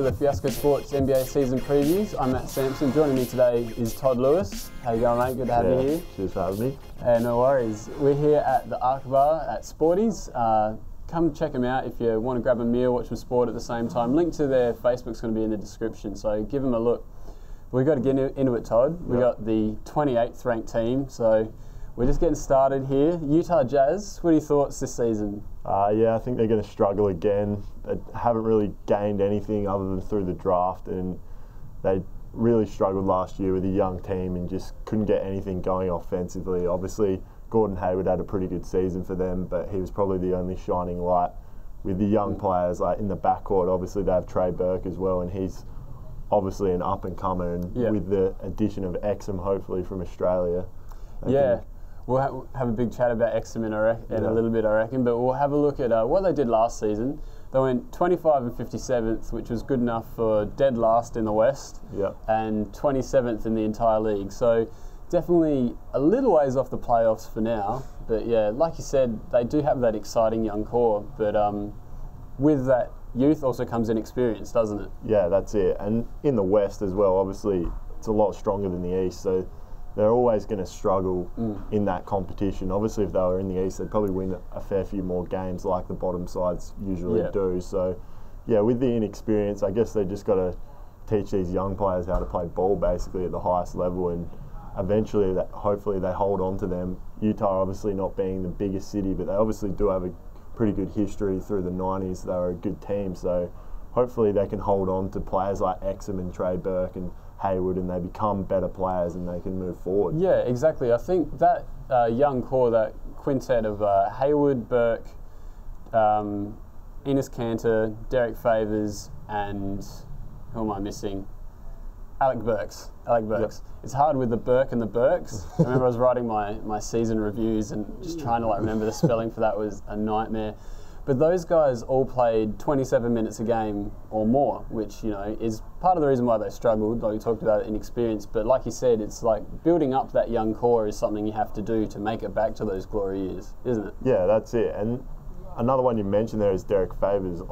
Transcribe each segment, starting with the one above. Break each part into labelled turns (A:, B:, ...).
A: to the Fiasco Sports NBA season previews. I'm Matt Sampson. Joining me today is Todd Lewis. How you going, mate? Good to have you here.
B: Cheers for having me.
A: No worries. We're here at the Arc Bar at Sporties. Come check them out if you want to grab a meal, watch some sport at the same time. Link to their Facebook's going to be in the description, so give them a look. We've got to get into it, Todd. We've got the 28th ranked team, so we're just getting started here. Utah Jazz, what are your thoughts this season?
B: Yeah, I think they're going to struggle again. They haven't really gained anything other than through the draft, and they really struggled last year with a young team and just couldn't get anything going offensively. Obviously, Gordon Hayward had a pretty good season for them, but he was probably the only shining light with the young players. Like in the backcourt, obviously they have Trey Burke as well, and he's obviously an up-and-comer, and with the addition of Exum, hopefully, from Australia.
A: We'll have a big chat about Exum in a little bit, I reckon, but we'll have a look at what they did last season. They went 25 and 57th, which was good enough for dead last in the West, and 27th in the entire league. So definitely a little ways off the playoffs for now. But yeah, like you said, they do have that exciting young core, but with that youth also comes in experience, doesn't it? Yeah,
B: that's it. And in the West as well, obviously, it's a lot stronger than the East, so they're always going to struggle in that competition. Obviously, if they were in the East, they'd probably win a fair few more games like the bottom sides usually do. So, yeah, with the inexperience, I guess they just got to teach these young players how to play ball basically at the highest level, and eventually, hopefully, they hold on to them. Utah obviously not being the biggest city, but they obviously do have a pretty good history through the 90s. They were a good team, so hopefully they can hold on to players like Exum and Trey Burke and Hayward, and they become better players and they can move forward.
A: Yeah, exactly. I think that young core, that quintet of Hayward, Burke, Enes Kanter, Derek Favors, and who am I missing? Alec Burks. It's hard with the Burke and the Burks. I remember I was writing my season reviews and just trying to remember the spelling for that was a nightmare. But those guys all played 27 minutes a game or more, which, is part of the reason why they struggled. Like we talked about inexperience, but like you said, it's like building up that young core is something you have to do to make it back to those glory years, isn't it?
B: Yeah, that's it. And another one you mentioned there is Derek Favors.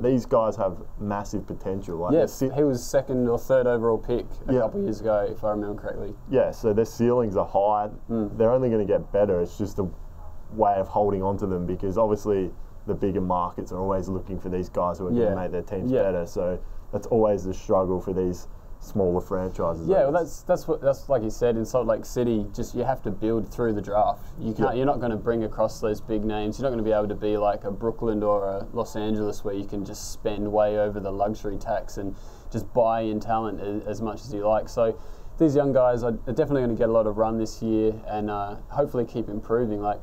B: These guys have massive potential.
A: He was second or third overall pick a couple of years ago, if I remember correctly.
B: Yeah, so their ceilings are high. They're only going to get better. It's just a way of holding on to them, because obviously the bigger markets are always looking for these guys who are going to make their teams better. So that's always the struggle for these smaller franchises.
A: Yeah, well, that's like you said, in Salt Lake City, just you have to build through the draft. You can't. You're not going to bring across those big names. You're not going to be able to be like a Brooklyn or a Los Angeles where you can just spend way over the luxury tax and just buy in talent as much as you like. So these young guys are definitely going to get a lot of run this year and hopefully keep improving. Like,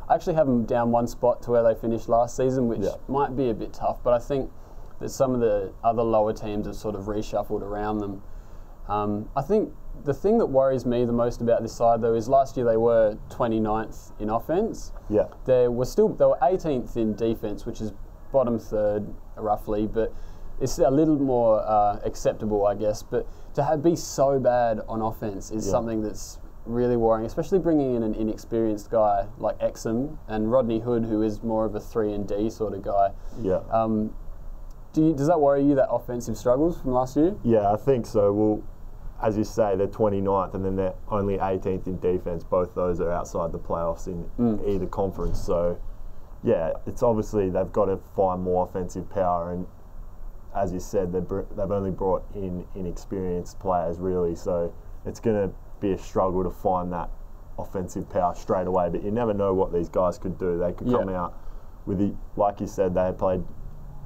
A: I actually have them down one spot to where they finished last season, which might be a bit tough, but I think that some of the other lower teams have sort of reshuffled around them. I think the thing that worries me the most about this side, though, is last year they were 29th in offense.
B: Yeah.
A: They were 18th in defense, which is bottom third roughly, but it's a little more acceptable, I guess. But to be so bad on offense is something that's really worrying, especially bringing in an inexperienced guy like Exum and Rodney Hood, who is more of a 3-and-D sort of guy.
B: Yeah.
A: Does that worry you, that offensive struggles from last year?
B: Yeah, I think so. Well, as you say, they're 29th and then they're only 18th in defense. Both those are outside the playoffs in either conference. So, yeah, it's obviously they've got to find more offensive power. And as you said, they've only brought in inexperienced players, really. So it's going to be a struggle to find that offensive power straight away. But you never know what these guys could do. They could come out with, like you said, they had played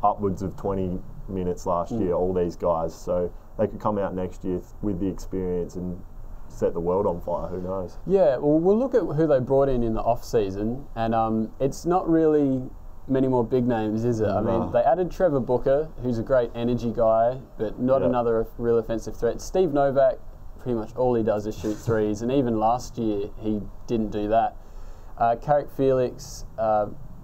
B: upwards of 20 minutes last year, all these guys. So they could come out next year with the experience and set the world on fire. Who knows? Yeah,
A: well, we'll look at who they brought in the off-season, and it's not really many more big names, is it? I mean, they added Trevor Booker, who's a great energy guy, but not another real offensive threat. Steve Novak, pretty much all he does is shoot threes, and even last year he didn't do that. Carrick Felix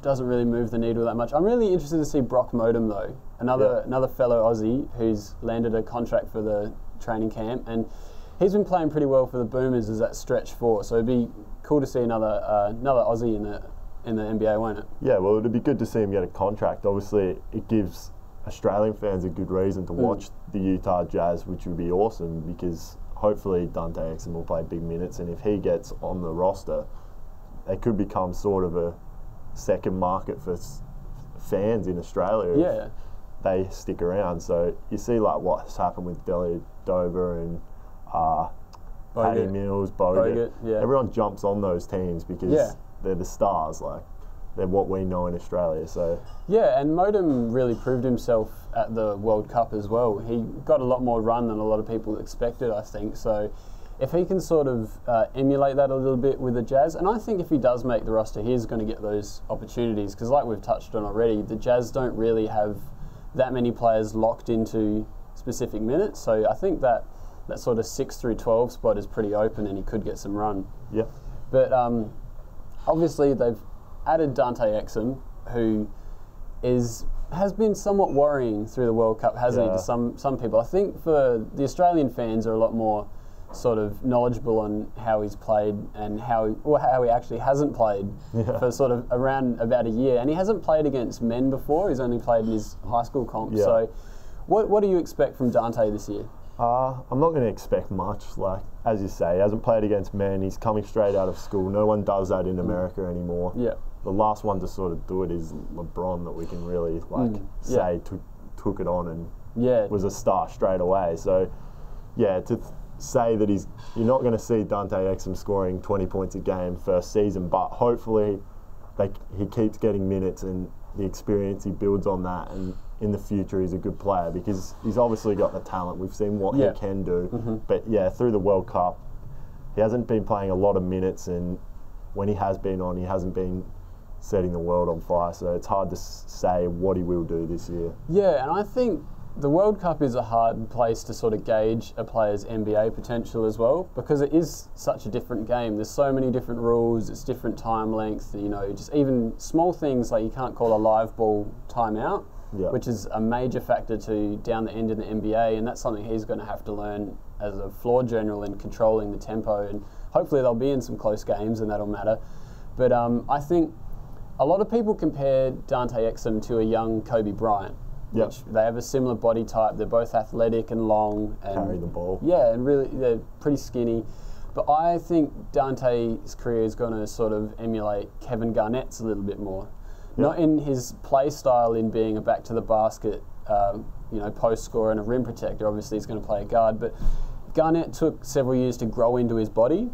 A: doesn't really move the needle that much. I'm really interested to see Brock Modem, though, another fellow Aussie who's landed a contract for the training camp, and he's been playing pretty well for the Boomers as that stretch four. So it'd be cool to see another Aussie in the NBA, won't it?
B: Yeah, well, it'd be good to see him get a contract. Obviously, it gives Australian fans a good reason to watch the Utah Jazz, which would be awesome because hopefully Dante Exum will play big minutes, and if he gets on the roster, they could become sort of a second market for fans in Australia. If they stick around. So you see like what's happened with Deli Dover and Paddy Mills, Bogut. Everyone jumps on those teams because they're the stars. Like, they're what we know in Australia. So
A: and Modem really proved himself at the World Cup as well. He got a lot more run than a lot of people expected, I think. So if he can sort of emulate that a little bit with the Jazz, and I think if he does make the roster, he's going to get those opportunities because, like we've touched on already, the Jazz don't really have that many players locked into specific minutes. So I think that sort of 6 through 12 spot is pretty open, and he could get some run. But obviously they've added Dante Exum, who has been somewhat worrying through the World Cup, hasn't he, to some people. I think for the Australian fans are a lot more sort of knowledgeable on how he's played and how he actually hasn't played for sort of around about a year. And he hasn't played against men before. He's only played in his high school comp. So what do you expect from Dante this year?
B: I'm not going to expect much. Like, as you say, he hasn't played against men. He's coming straight out of school. No one does that in America anymore. The last one to sort of do it is LeBron, that we can really say took it on and was a star straight away. So to say that you're not going to see Dante Exum scoring 20 points a game first season, but hopefully he keeps getting minutes and the experience, he builds on that, and in the future he's a good player because he's obviously got the talent. We've seen what he can do. But through the World Cup, he hasn't been playing a lot of minutes, and when he has been on, he hasn't been setting the world on fire. So it's hard to say what he will do this year. And
A: I think the World Cup is a hard place to sort of gauge a player's NBA potential as well, because it is such a different game. There's so many different rules, it's different time length, just even small things like you can't call a live ball timeout, which is a major factor to down the end in the NBA, and that's something he's going to have to learn as a floor general in controlling the tempo, and hopefully they'll be in some close games and that'll matter. But I think a lot of people compare Dante Exum to a young Kobe Bryant. Which they have a similar body type. They're both athletic and long. And
B: carry the ball.
A: And really they're pretty skinny. But I think Dante's career is going to sort of emulate Kevin Garnett's a little bit more. Not in his play style in being a back to the basket, post scorer and a rim protector. Obviously he's going to play a guard, but Garnett took several years to grow into his body.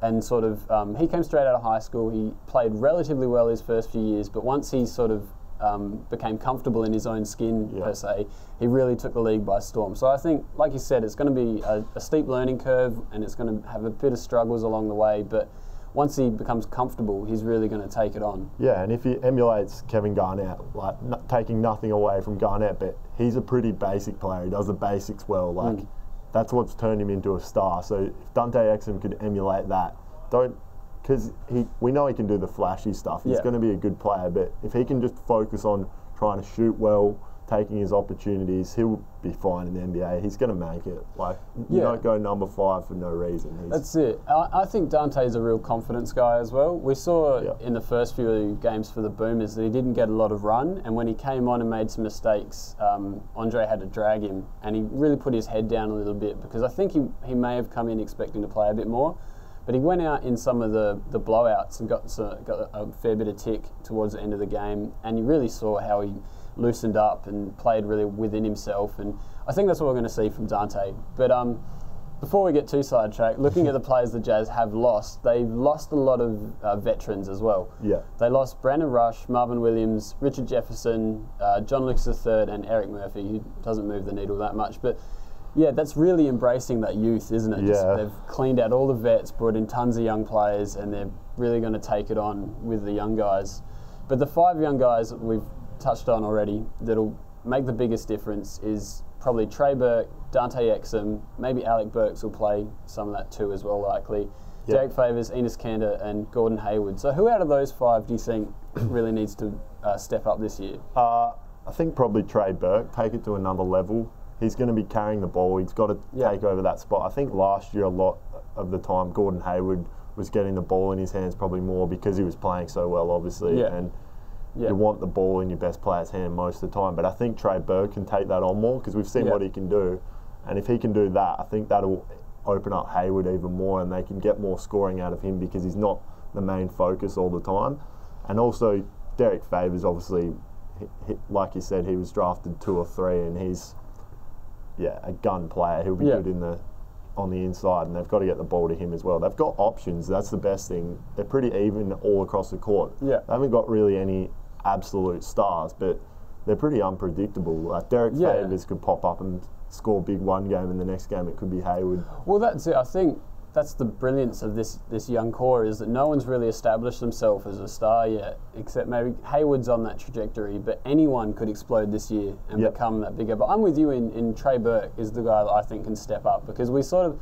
A: And sort of, he came straight out of high school. He played relatively well his first few years, but once he sort of became comfortable in his own skin, per se, he really took the league by storm. So I think, like you said, it's going to be a steep learning curve, and it's going to have a bit of struggles along the way, but once he becomes comfortable, he's really going to take it on.
B: And if he emulates Kevin Garnett, like taking nothing away from Garnett, but he's a pretty basic player. He does the basics well. Like that's what's turned him into a star. So if Dante Exum could emulate that, because we know he can do the flashy stuff. He's going to be a good player, but if he can just focus on trying to shoot well, taking his opportunities, he'll be fine in the NBA. He's going to make it. Like, you don't go number 5 for no reason.
A: That's it. I think Dante's a real confidence guy as well. We saw in the first few games for the Boomers that he didn't get a lot of run, and when he came on and made some mistakes, Andre had to drag him, and he really put his head down a little bit, because I think he may have come in expecting to play a bit more. But he went out in some of the blowouts and got a fair bit of tick towards the end of the game, and you really saw how he loosened up and played really within himself, and I think that's what we're going to see from Dante. But before we get too sidetracked, looking at the players the Jazz have lost, they've lost a lot of veterans as well. They lost Brandon Rush, Marvin Williams, Richard Jefferson, John Lucas III, and Eric Murphy, who doesn't move the needle that much. But that's really embracing that youth, isn't it? They've cleaned out all the vets, brought in tons of young players, and they're really going to take it on with the young guys. But the 5 young guys that we've touched on already that'll make the biggest difference is probably Trey Burke, Dante Exum, maybe Alec Burks will play some of that too as well, likely. Derek Favors, Enes Kanter, and Gordon Hayward. So who out of those 5 do you think really needs to step up this year?
B: I think probably Trey Burke, take it to another level. He's going to be carrying the ball. He's got to take over that spot. I think last year a lot of the time Gordon Hayward was getting the ball in his hands probably more because he was playing so well, obviously. And you want the ball in your best player's hand most of the time. But I think Trey Burke can take that on more because we've seen what he can do. And if he can do that, I think that'll open up Hayward even more and they can get more scoring out of him because he's not the main focus all the time. And also, Derek Favours, obviously, like you said, he was drafted 2 or 3 and he's, a gun player. He'll be good on the inside and they've got to get the ball to him as well. They've got options. That's the best thing. They're pretty even all across the court.
A: Yeah.
B: They haven't got really any absolute stars, but they're pretty unpredictable. Like Derek Favours could pop up and score big one game and the next game it could be Hayward.
A: Well, that's it. I think that's the brilliance of this young core is that no one's really established themselves as a star yet, except maybe Hayward's on that trajectory, but anyone could explode this year and become that bigger. But I'm with you in Trey Burke is the guy that I think can step up because we sort of,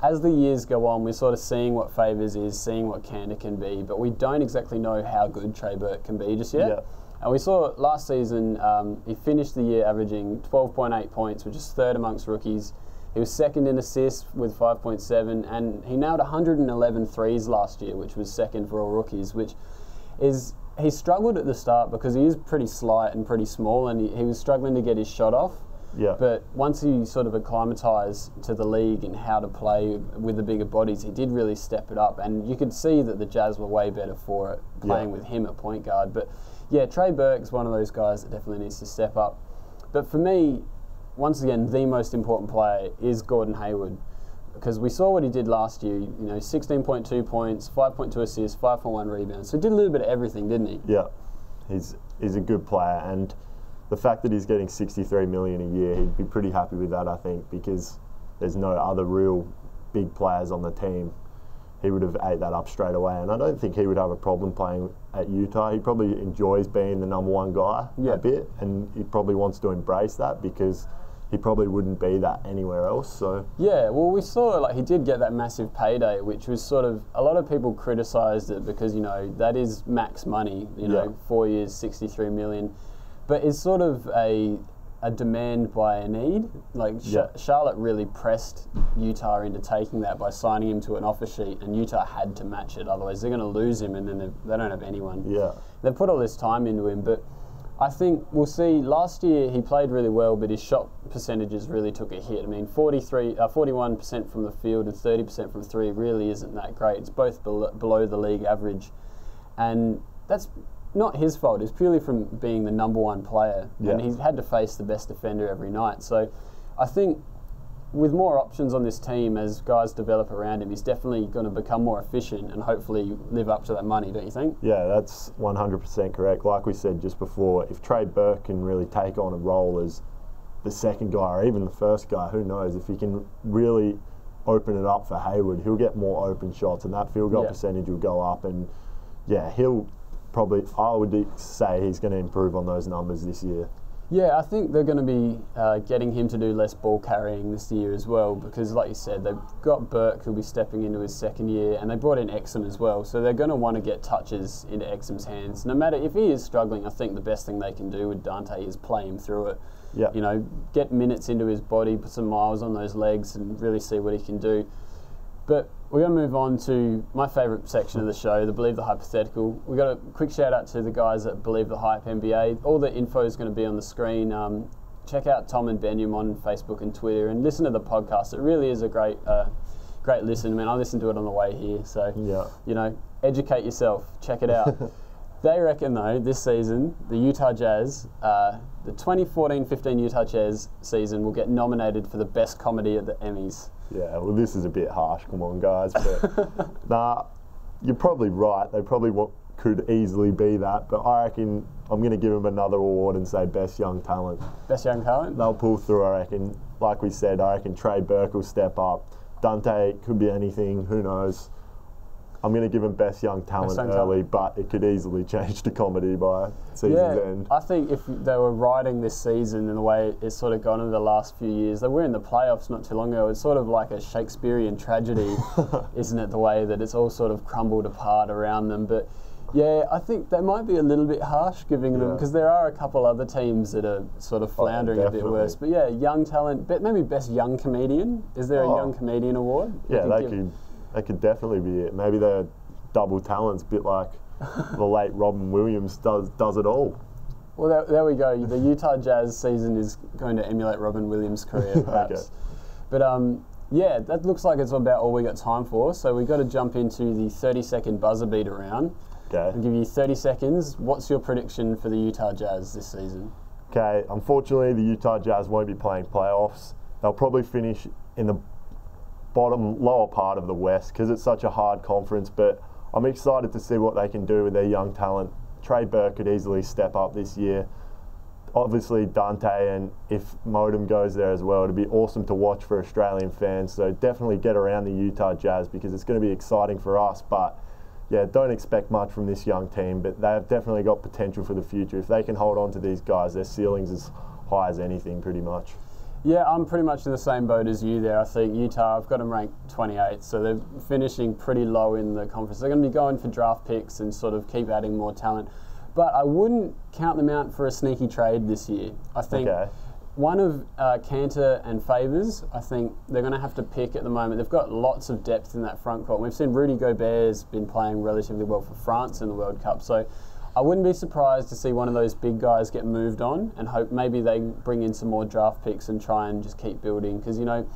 A: as the years go on, we're sort of seeing what Favours is, seeing what Cantor can be, but we don't exactly know how good Trey Burke can be just yet. Yeah. And we saw last season, he finished the year averaging 12.8 points, which is third amongst rookies. He was second in assists with 5.7, and he nailed 111 threes last year, which was second for all rookies, which is, he struggled at the start because he is pretty slight and pretty small, and he was struggling to get his shot off.
B: Yeah.
A: But once he sort of acclimatised to the league and how to play with the bigger bodies, he did really step it up, and you could see that the Jazz were way better for it, playing with him at point guard. But yeah, Trey Burke's one of those guys that definitely needs to step up. But for me, once again, the most important player is Gordon Hayward because we saw what he did last year, 16.2 points, 5.2 assists, 5.1 rebounds. So he did a little bit of everything, didn't he?
B: Yeah, he's a good player and the fact that he's getting $63 million a year, he'd be pretty happy with that, I think, because there's no other real big players on the team. He would have ate that up straight away, and I don't think he would have a problem playing at Utah. He probably enjoys being the number one guy a bit, and he probably wants to embrace that because he probably wouldn't be that anywhere else. So
A: yeah, well, we saw he did get that massive payday, which was sort of, a lot of people criticised it because that is max money. 4 years, $63 million, but it's sort of a demand by a need. Charlotte really pressed Utah into taking that by signing him to an offer sheet, and Utah had to match it, otherwise they're going to lose him and then they don't have anyone.
B: Yeah,
A: they've put all this time into him, but I think we'll see. Last year he played really well, but his shot percentages really took a hit. I mean, 41% from the field and 30% from three really isn't that great. It's both below the league average, and that's not his fault. It's purely from being the number one player, and he's had to face the best defender every night. So I think with more options on this team as guys develop around him, he's definitely going to become more efficient and hopefully live up to that money, don't you think?
B: Yeah, that's 100% correct. Like we said just before, if Trey Burke can really take on a role as the second guy or even the first guy, who knows, if he can really open it up for Hayward, he'll get more open shots and that field goal percentage will go up, and he'll probably, I would say he's going to improve on those numbers this year.
A: Yeah, I think they're going to be getting him to do less ball carrying this year as well because, like you said, they've got Burke who'll be stepping into his second year, and they brought in Exum as well, so they're going to want to get touches into Exum's hands. No matter if he is struggling, I think the best thing they can do with Dante is play him through it.
B: Yeah.
A: Get minutes into his body, put some miles on those legs, and really see what he can do. But we're going to move on to my favourite section of the show, the Believe the Hypothetical. We've got a quick shout out to the guys at Believe the Hype NBA. All the info is going to be on the screen. Check out Tom and Benyam on Facebook and Twitter and listen to the podcast. It really is a great listen. I mean, I listened to it on the way here. So, educate yourself. Check it out. They reckon, though, this season, the Utah Jazz, the 2014-15 Utah Jazz season will get nominated for the best comedy at the Emmys.
B: Yeah, well, this is a bit harsh, come on, guys. But nah, you're probably right. They probably could easily be that. But I reckon I'm going to give them another award and say Best Young Talent.
A: Best Young Talent?
B: They'll pull through, I reckon. Like we said, I reckon Trey Burke will step up. Dante could be anything, who knows. I'm going to give him Best Young Talent early, but it could easily change to comedy by season's end.
A: I think if they were writing this season in the way it's sort of gone in the last few years, they were in the playoffs not too long ago. It's sort of like a Shakespearean tragedy, isn't it, the way that it's all sort of crumbled apart around them. But yeah, I think they might be a little bit harsh giving them, because there are a couple other teams that are sort of floundering a bit worse. But yeah, Young Talent, maybe Best Young Comedian. Is there a Young Comedian award?
B: Yeah, that could definitely be it. Maybe they're double talents, a bit like the late Robin Williams does it all.
A: Well, there we go. The Utah Jazz season is going to emulate Robin Williams' career, perhaps.
B: Okay.
A: But yeah, that looks like it's about all we got time for. So we've got to jump into the 30-second buzzer beater round.
B: Okay.
A: I'll give you 30 seconds. What's your prediction for the Utah Jazz this season?
B: Okay, unfortunately, the Utah Jazz won't be playing playoffs. They'll probably finish in the lower part of the West because it's such a hard conference, but I'm excited to see what they can do with their young talent. Trey Burke could easily step up this year. Obviously, Dante, and if Modem goes there as well, it'd be awesome to watch for Australian fans. So definitely get around the Utah Jazz because it's going to be exciting for us. But yeah, don't expect much from this young team, but they've definitely got potential for the future. If they can hold on to these guys, their ceiling's as high as anything, pretty much.
A: Yeah, I'm pretty much in the same boat as you there. I think Utah, I've got them ranked 28th, so they're finishing pretty low in the conference. They're going to be going for draft picks and sort of keep adding more talent. But I wouldn't count them out for a sneaky trade this year. I think one of Cantor and Favors, I think they're going to have to pick at the moment. They've got lots of depth in that front court. We've seen Rudy Gobert's been playing relatively well for France in the World Cup, so I wouldn't be surprised to see one of those big guys get moved on and hope maybe they bring in some more draft picks and try and just keep building because, you know,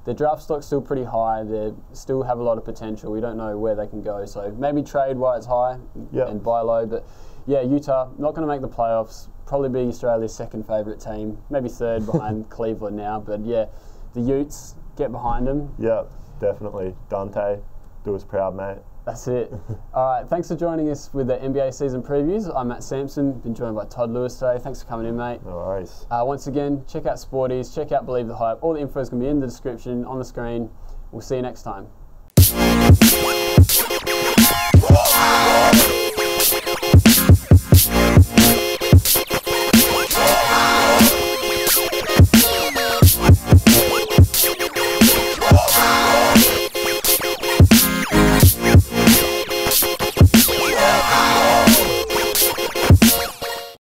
A: their draft stock's still pretty high. They still have a lot of potential. We don't know where they can go. So maybe trade while it's high and buy low. But yeah, Utah, not going to make the playoffs. Probably be Australia's second favourite team. Maybe third behind Cleveland now. But yeah, the Utes, get behind them.
B: Yeah, definitely. Dante, do us proud, mate.
A: That's it. All right, thanks for joining us with the NBA season previews. I'm Matt Sampson, been joined by Todd Lewis today. Thanks for coming in, mate.
B: No worries.
A: Once again, check out Sporties, check out Believe the Hype. All the info is going to be in the description, on the screen. We'll see you next time.